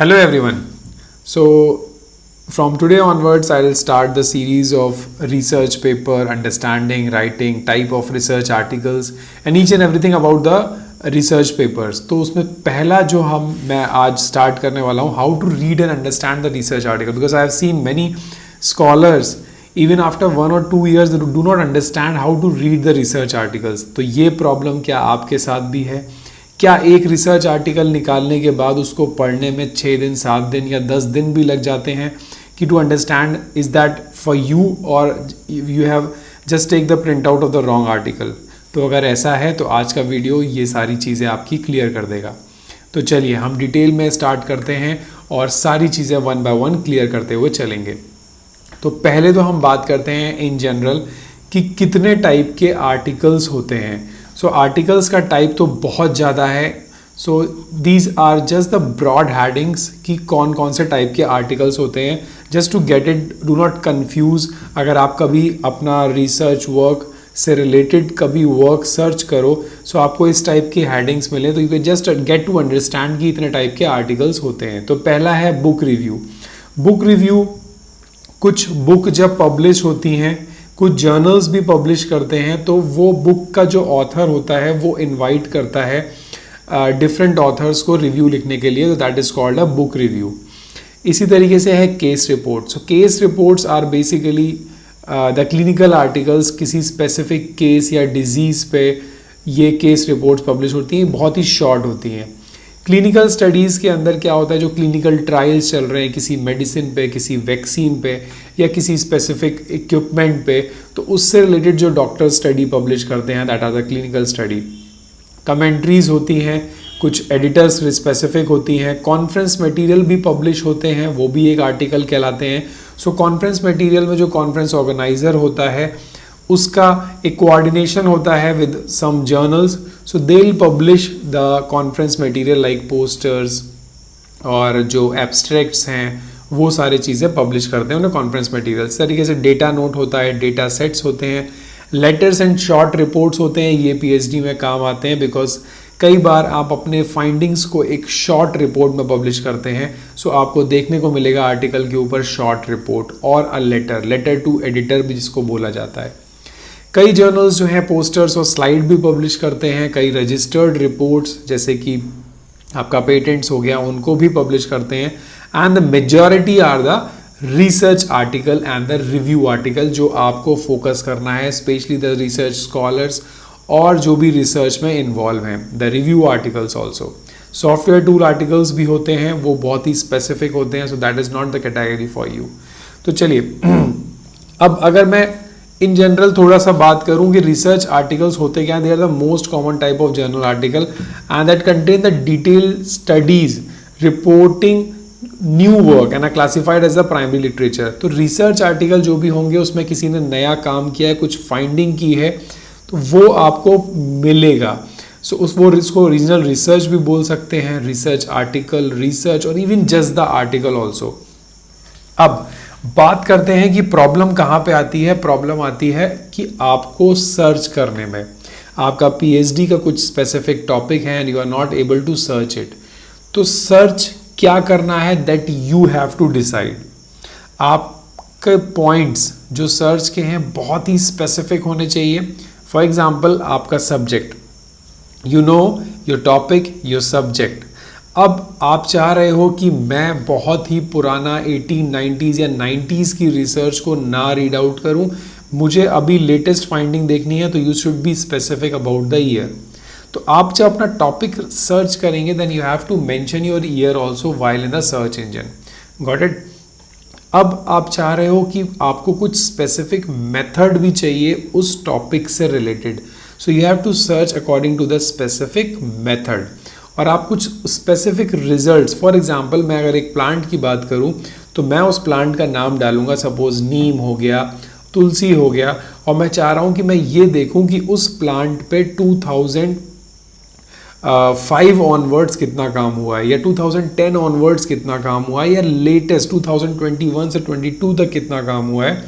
Hello everyone. So from today onwards I'll start the series of research paper, understanding, writing, type of research articles and each and everything about the research papers. तो उसमें पहला जो मैं आज start करने वाला हूँ, how to read and understand the research article, because I have seen many scholars even after 1 or 2 years they do not understand how to read the research articles. तो ये प्रॉब्लम क्या आपके साथ भी है? क्या एक रिसर्च आर्टिकल निकालने के बाद उसको पढ़ने में 6 दिन 7 दिन या 10 दिन भी लग जाते हैं कि to understand is that for you और you have just take the print out of the wrong article? तो अगर ऐसा है तो आज का वीडियो ये सारी चीज़ें आपकी क्लियर कर देगा. तो चलिए हम डिटेल में स्टार्ट करते हैं और सारी चीज़ें 1 बाय 1 क्लियर करते हुए चलेंगे. तो पहले तो हम बात करते हैं इन जनरल कि कितने टाइप के आर्टिकल्स होते हैं. सो आर्टिकल्स का टाइप तो बहुत ज़्यादा है. So these are just the broad headings कि कौन कौन से टाइप के आर्टिकल्स होते हैं. Just to get it, do not confuse. अगर आप कभी अपना रिसर्च वर्क से रिलेटेड कभी वर्क सर्च करो सो आपको इस टाइप की हेडिंग्स मिले तो you can just get to understand कि इतने टाइप के आर्टिकल्स होते हैं. तो पहला है बुक रिव्यू. बुक रिव्यू, कुछ बुक जब पब्लिश होती हैं, कुछ जर्नल्स भी पब्लिश करते हैं, तो वो बुक का जो ऑथर होता है वो इनवाइट करता है डिफरेंट ऑथर्स को रिव्यू लिखने के लिए. तो that is called a book review. इसी तरीके से है case report. So case reports are basically the clinical articles. किसी स्पेसिफिक केस या डिजीज़ पे ये केस रिपोर्ट्स पब्लिश होती हैं, बहुत ही शॉर्ट होती हैं. क्लिनिकल स्टडीज़ के अंदर क्या होता है, जो क्लिनिकल ट्रायल्स चल रहे हैं किसी मेडिसिन पे, किसी वैक्सीन पे या किसी स्पेसिफिक इक्विपमेंट पे, तो उससे रिलेटेड जो डॉक्टर स्टडी पब्लिश करते हैं that are the clinical study. Commentaries होती हैं, कुछ एडिटर्स स्पेसिफिक होती हैं. कॉन्फ्रेंस मटेरियल भी पब्लिश होते हैं, वो भी एक आर्टिकल कहलाते हैं. सो कॉन्फ्रेंस मटेरियल में जो कॉन्फ्रेंस ऑर्गेनाइजर होता है उसका एक कोऑर्डिनेशन होता है with some journals. So they will publish the conference material like posters और जो एब्स्ट्रैक्ट्स हैं वो सारी चीज़ें पब्लिश करते हैं उन्हें कॉन्फ्रेंस मटेरियल. इस तरीके से डेटा नोट होता है, डेटा सेट्स होते हैं, लेटर्स एंड शॉर्ट रिपोर्ट्स होते हैं. ये पीएचडी में काम आते हैं बिकॉज कई बार आप अपने फाइंडिंग्स को एक शॉर्ट रिपोर्ट में पब्लिश करते हैं. सो आपको देखने को मिलेगा आर्टिकल के ऊपर शॉर्ट रिपोर्ट और अ लेटर टू एडिटर भी जिसको बोला जाता है. कई जर्नल्स जो हैं पोस्टर्स और स्लाइड भी पब्लिश करते हैं. कई रजिस्टर्ड रिपोर्ट्स जैसे कि आपका पेटेंट्स हो गया उनको भी पब्लिश करते हैं. And the majority are the research article and the review article जो आपको फोकस करना है, स्पेशली द रिसर्च स्कॉलर्स और जो भी रिसर्च में इन्वॉल्व हैं. The review articles also. Software tool articles भी होते हैं, वो बहुत ही स्पेसिफिक होते हैं. So that is not the category for you. तो चलिए अब अगर मैं इन जनरल थोड़ा सा बात करूं कि रिसर्च आर्टिकल्स होते क्या हैं. They are the most common type of journal article and that contain the detail studies reporting new work and are classified as the primary literature. तो रिसर्च आर्टिकल जो भी होंगे उसमें किसी ने नया काम किया है, कुछ फाइंडिंग की है, तो वो आपको मिलेगा. सो उसको ओरिजिनल रिसर्च भी बोल सकते हैं, रिसर्च आर्टिकल, रिसर्च और even just the article also. अब बात करते हैं कि प्रॉब्लम कहाँ पे आती है. प्रॉब्लम आती है कि आपको सर्च करने में. आपका पीएचडी का कुछ स्पेसिफिक टॉपिक है and you are not able to search it. तो सर्च क्या करना है that you have to decide. आपके पॉइंट्स जो सर्च के हैं बहुत ही स्पेसिफिक होने चाहिए. फॉर एग्जाम्पल आपका subject, you know your topic, your subject. अब आप चाह रहे हो कि मैं बहुत ही पुराना 1890s या 90s की रिसर्च को ना रीड आउट करूं, मुझे अभी लेटेस्ट फाइंडिंग देखनी है, तो you should be specific about the year. तो आप जब अपना टॉपिक सर्च करेंगे then you have to mention your year also while in the search engine. Got it. अब आप चाह रहे हो कि आपको कुछ स्पेसिफिक मेथड भी चाहिए उस टॉपिक से related. So you have to search according to the specific method और आप कुछ स्पेसिफिक रिजल्ट्स. फॉर एग्जांपल मैं अगर एक प्लांट की बात करूं तो मैं उस प्लांट का नाम डालूंगा, सपोज नीम हो गया, तुलसी हो गया, और मैं चाह रहा हूं कि मैं ये देखूं कि उस प्लांट पे 2005 ऑनवर्ड्स कितना काम हुआ है या 2010 ऑनवर्ड्स कितना काम हुआ है या लेटेस्ट 2021 से 22 तक कितना काम हुआ है.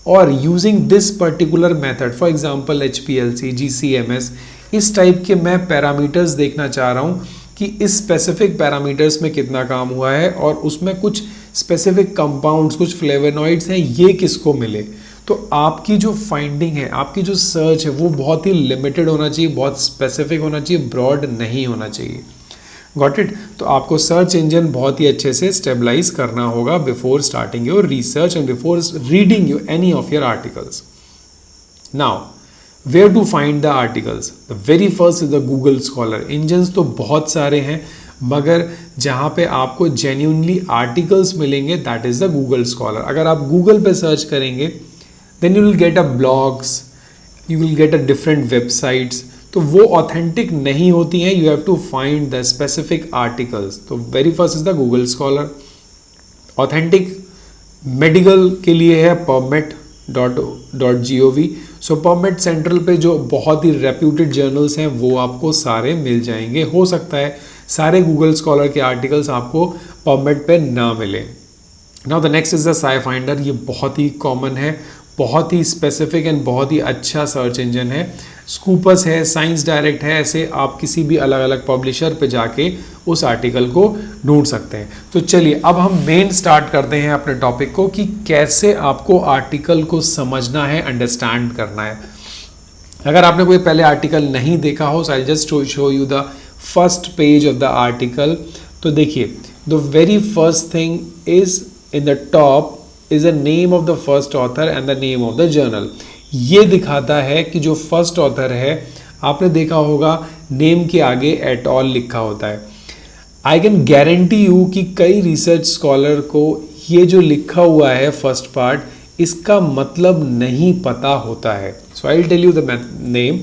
और using this particular method, for example HPLC, GCMS, इस टाइप के मैं पैरामीटर्स देखना चाह रहा हूँ कि इस स्पेसिफिक पैरामीटर्स में कितना काम हुआ है और उसमें कुछ स्पेसिफिक कंपाउंड्स, कुछ फ्लेवोनॉइड्स हैं, ये किसको मिले। तो आपकी जो फाइंडिंग है, आपकी जो सर्च है, वो बहुत ही लिमिटेड होना चाहिए, बहुत स्पेसिफिक होना चाहिए, ब्रॉड नहीं होना चाहिए। Got it. तो आपको सर्च इंजन बहुत ही अच्छे से स्टेबलाइज करना होगा before starting your research and before reading you any of your articles. Now where to find the articles? The very first is the Google Scholar. Engines तो बहुत सारे हैं, मगर जहाँ पे आपको जेन्यूनली आर्टिकल्स मिलेंगे that is the Google Scholar. अगर आप गूगल पे सर्च करेंगे then you will get a blogs, you will get a different websites, तो वो ऑथेंटिक नहीं होती हैं। You have to find the specific articles. तो very first is the Google scholar. Authentic medical के लिए है PubMed.gov। सो PubMed सेंट्रल पे जो बहुत ही रेप्यूटेड जर्नल्स हैं वो आपको सारे मिल जाएंगे। हो सकता है सारे गूगल स्कॉलर के आर्टिकल्स आपको PubMed पे ना मिले। Now the next is the SciFinder। ये बहुत ही कॉमन है, बहुत ही स्पेसिफिक एंड बहुत ही अच्छा सर्च इंजन है। स्कूपस है, साइंस डायरेक्ट है, ऐसे आप किसी भी अलग अलग पब्लिशर पे जाके उस आर्टिकल को ढूंढ सकते हैं। तो चलिए अब हम मेन स्टार्ट करते हैं अपने टॉपिक को कि कैसे आपको आर्टिकल को समझना है, अंडरस्टैंड करना है। अगर आपने कोई पहले आर्टिकल नहीं देखा हो, so I just show you the first page of the article. तो देखिए, the very first thing is in the top is the name of the first author and the name of the journal. ये दिखाता है कि जो first author है, आपने देखा होगा नेम के आगे एट ऑल लिखा होता है। आई कैन गारंटी यू कि कई रिसर्च स्कॉलर को ये जो लिखा हुआ है फर्स्ट पार्ट, इसका मतलब नहीं पता होता है। So I will tell you the name.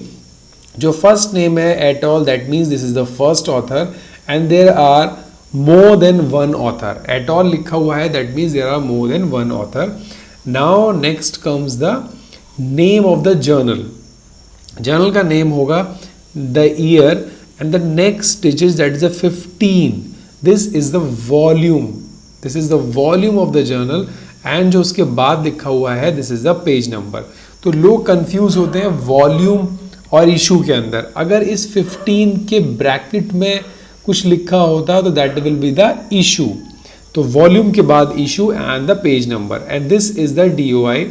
जो फर्स्ट नेम है at all, that means this is the first author and there are more than one author. At all लिखा हुआ है, that means there are more than one author. Now next comes the name of the journal. Journal का name होगा the year and the next digit, that is the 15. This is the volume. This is the volume of the journal and जो उसके बाद लिखा हुआ है this is the page number. तो लोग कंफ्यूज होते हैं वॉल्यूम और इशू के अंदर। अगर इस 15 के ब्रैकेट में कुछ लिखा होता तो that will be the issue. तो वॉल्यूम के बाद issue and the page number, and this is the DOI,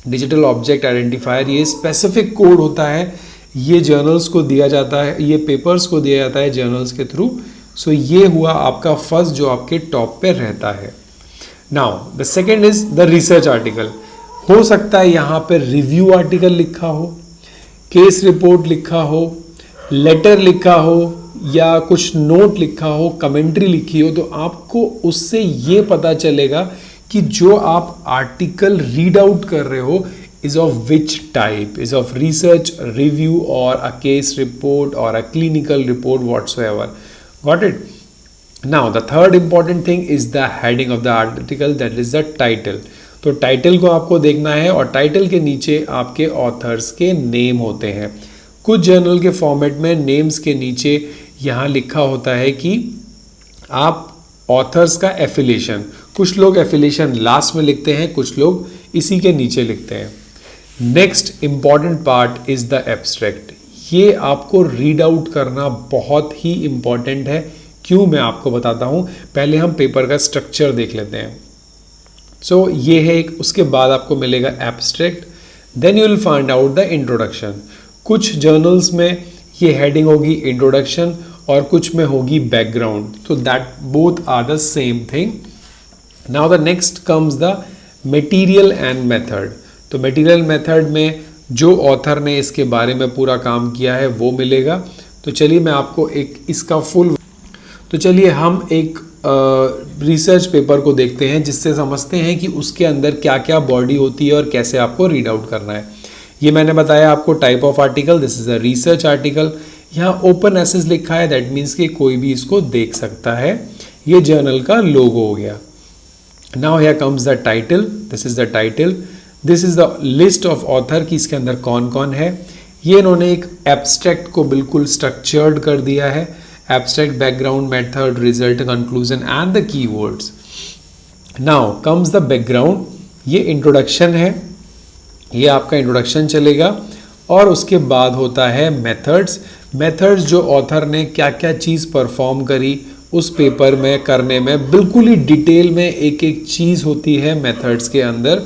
digital object identifier. ये स्पेसिफिक कोड होता है, ये जर्नल्स को दिया जाता है, ये पेपर्स को दिया जाता है जर्नल्स के थ्रू। सो ये हुआ आपका फर्स्ट जो आपके टॉप पे रहता है। Now the second is the research article. हो सकता है यहाँ पे रिव्यू आर्टिकल लिखा हो, केस रिपोर्ट लिखा हो, लेटर लिखा हो, या कुछ नोट लिखा हो, कमेंट्री लिखी हो, तो आपको उससे ये पता चलेगा कि जो आप आर्टिकल रीड आउट कर रहे हो is of which type, is of research, review और अ केस रिपोर्ट और a clinical report, whatsoever. Got it. Now the third important thing is the heading of the article, that is the title. तो title को आपको देखना है और title के नीचे आपके ऑथर्स के नेम होते हैं। कुछ जर्नल के फॉर्मेट में नेम्स के नीचे यहाँ लिखा होता है कि आप ऑथर्स का एफिलिएशन, कुछ लोग एफिलिएशन लास्ट में लिखते हैं, कुछ लोग इसी के नीचे लिखते हैं। Next important part is the abstract. ये आपको रीड आउट करना बहुत ही इंपॉर्टेंट है। क्यों, मैं आपको बताता हूँ। पहले हम पेपर का स्ट्रक्चर देख लेते हैं। सो ये है एक, उसके बाद आपको मिलेगा abstract, then you will find out the introduction. कुछ जर्नल्स में ये हेडिंग होगी इंट्रोडक्शन और कुछ में होगी बैकग्राउंड, तो that both are the same thing. Now the next comes the material and method. तो मटेरियल मेथड में जो ऑथर ने इसके बारे में पूरा काम किया है वो मिलेगा। तो चलिए मैं आपको एक इसका फुल, तो चलिए हम एक रिसर्च पेपर को देखते हैं जिससे समझते हैं कि उसके अंदर क्या क्या बॉडी होती है और कैसे आपको रीड आउट करना है। ये मैंने बताया आपको type of article, this is a research article. यहाँ ओपन एक्सेस लिखा है, दैट मीन्स कि कोई भी इसको देख सकता है। ये जर्नल का लोगो हो गया। Now here comes the title, this is the title, this is the list of author कि इसके अंदर कौन कौन है। ये इन्होंने एक एब्स्ट्रैक्ट को बिल्कुल स्ट्रक्चर्ड कर दिया है। Abstract, background, method, result, conclusion and the keywords. Now comes the background. ये इंट्रोडक्शन है, ये आपका इंट्रोडक्शन चलेगा और उसके बाद होता है मेथड्स। मेथड्स जो ऑथर ने क्या क्या चीज़ परफॉर्म करी उस पेपर में करने में, बिल्कुल ही डिटेल में एक एक चीज़ होती है मेथड्स के अंदर।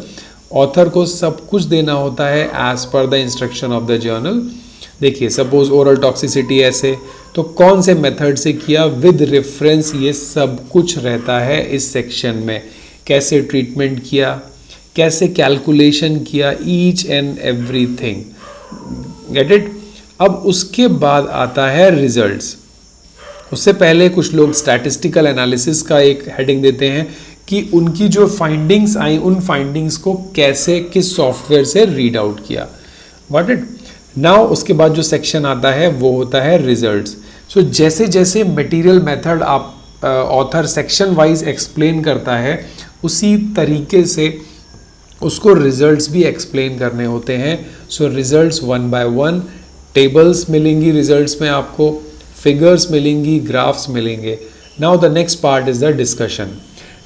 ऑथर को सब कुछ देना होता है as per the instruction of the journal. देखिए सपोज ओरल टॉक्सिसिटी ऐसे, तो कौन से मेथड से किया विद रेफरेंस, ये सब कुछ रहता है इस सेक्शन में। कैसे ट्रीटमेंट किया, कैसे कैलकुलेशन किया, each and everything, get it. अब उसके बाद आता है रिजल्ट्स। उससे पहले कुछ लोग स्टैटिस्टिकल एनालिसिस का एक हेडिंग देते हैं कि उनकी जो फाइंडिंग्स आई उन फाइंडिंग्स को कैसे किस सॉफ्टवेयर से रीड आउट किया, गॉट इट। नाउ उसके बाद जो सेक्शन आता है वो होता है रिजल्ट्स। सो जैसे जैसे मटेरियल मेथड आप ऑथर सेक्शन वाइज एक्सप्लेन करता है, उसी तरीके से उसको रिजल्ट्स भी एक्सप्लेन करने होते हैं। सो results one by one, tables मिलेंगी रिजल्ट्स में आपको, फिगर्स मिलेंगी, ग्राफ्स मिलेंगे। Now the next part is the discussion.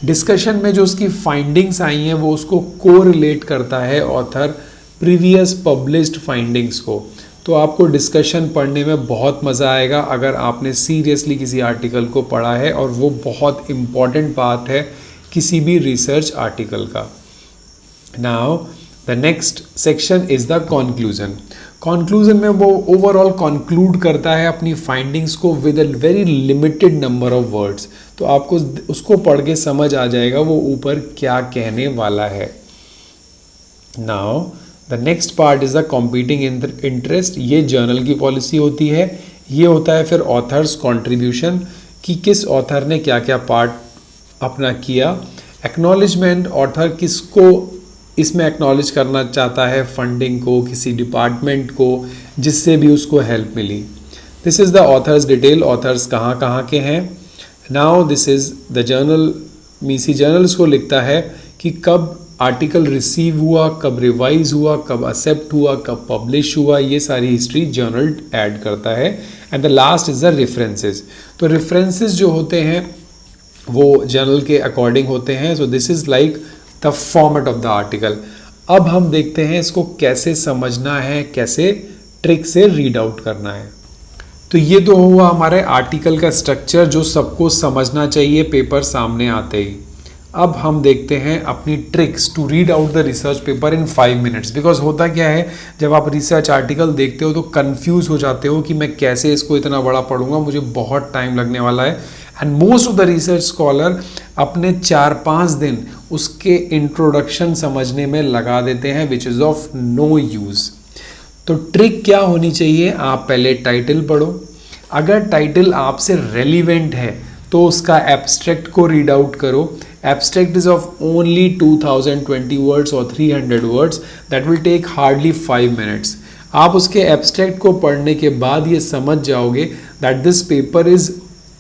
Discussion में जो उसकी फाइंडिंग्स आई हैं वो उसको कोरिलेट करता है ऑथर प्रीवियस पब्लिश्ड फाइंडिंग्स को। तो आपको डिस्कशन पढ़ने में बहुत मज़ा आएगा अगर आपने सीरियसली किसी आर्टिकल को पढ़ा है, और वो बहुत इम्पॉर्टेंट पार्ट है किसी भी रिसर्च आर्टिकल का। Now the next section is the conclusion. Conclusion में वो ओवरऑल कंक्लूड करता है अपनी फाइंडिंग्स को with a very limited number of words. तो आपको उसको पढ़ के समझ आ जाएगा वो ऊपर क्या कहने वाला है। Now the next part is the competing interest. ये जर्नल की पॉलिसी होती है। ये होता है फिर ऑथर्स कॉन्ट्रीब्यूशन, कि किस ऑथर ने क्या क्या पार्ट अपना किया। एक्नॉलेजमेंट, ऑथर किसको इसमें एक्नॉलेज करना चाहता है, फंडिंग को, किसी डिपार्टमेंट को जिससे भी उसको हेल्प मिली। This is the authors detail, authors कहाँ कहाँ के हैं। Now this is the journal, मीसी जर्नल्स को लिखता है कि कब आर्टिकल रिसीव हुआ, कब रिवाइज हुआ, कब एक्सेप्ट हुआ, कब पब्लिश हुआ, ये सारी हिस्ट्री जर्नल ऐड करता है। And the last is the references. तो रेफरेंसेस जो होते हैं वो जर्नल के अकॉर्डिंग होते हैं। सो this is like the format of the article. अब हम देखते हैं इसको कैसे समझना है, कैसे ट्रिक से रीड आउट करना है। तो ये तो हुआ हमारे आर्टिकल का स्ट्रक्चर जो सबको समझना चाहिए पेपर सामने आते ही। अब हम देखते हैं अपनी tricks to read out the research paper in 5 minutes. Because होता क्या है, जब आप रिसर्च आर्टिकल देखते हो तो कंफ्यूज हो जाते हो कि मैं कैसे इसको इतना बड़ा पढ़ूंगा, मुझे बहुत टाइम लगने वाला है। And most of the research scholar अपने 4-5 दिन उसके इंट्रोडक्शन समझने में लगा देते हैं, which is of no use. तो ट्रिक क्या होनी चाहिए, आप पहले टाइटल पढ़ो। अगर टाइटल आपसे रेलिवेंट है तो उसका एब्स्ट्रैक्ट को रीड आउट करो। Abstract is of only 2020 words और 300 words, that will take hardly 5 minutes. आप उसके एब्स्ट्रैक्ट को पढ़ने के बाद ये समझ जाओगे that this paper is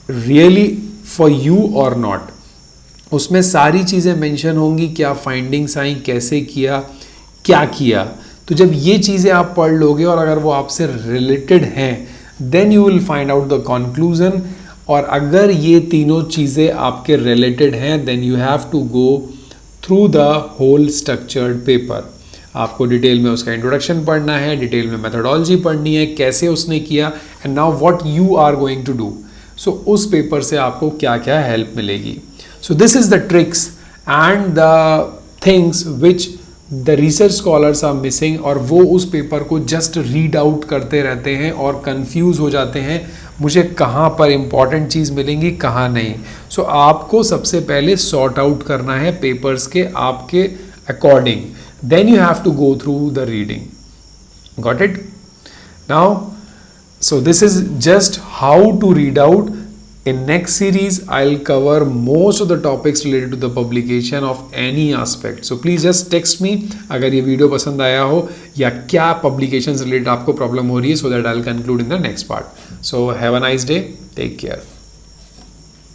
really for you और नॉट। उसमें सारी चीज़ें मेंशन होंगी, क्या फाइंडिंग्स आई, कैसे किया, क्या किया। तो जब ये चीज़ें आप पढ़ लोगे और अगर वो आपसे रिलेटेड हैं, then you will find out the conclusion. और अगर ये तीनों चीज़ें आपके रिलेटेड हैं, then you have to go through the whole structured paper. आपको डिटेल में उसका इंट्रोडक्शन पढ़ना है, डिटेल में मेथडोलॉजी पढ़नी है, कैसे उसने किया, and now what you are going to do. So उस पेपर से आपको क्या क्या हेल्प मिलेगी। So this is the tricks and the things which the research scholars are missing, और वो उस पेपर को जस्ट रीड आउट करते रहते हैं और कंफ्यूज हो जाते हैं, मुझे कहाँ पर इंपॉर्टेंट चीज़ मिलेंगी, कहाँ नहीं। सो आपको सबसे पहले सॉर्ट आउट करना है पेपर्स के आपके according, then you have to go through the reading. Got it now? So this is just how to read out. In next series I'll cover most of the topics related to the publication of any aspect. So please just text me अगर ये video पसंद आया हो या क्या publications related आपको problem हो रही है, so that I'll conclude in the next part. So have a nice day. Take care.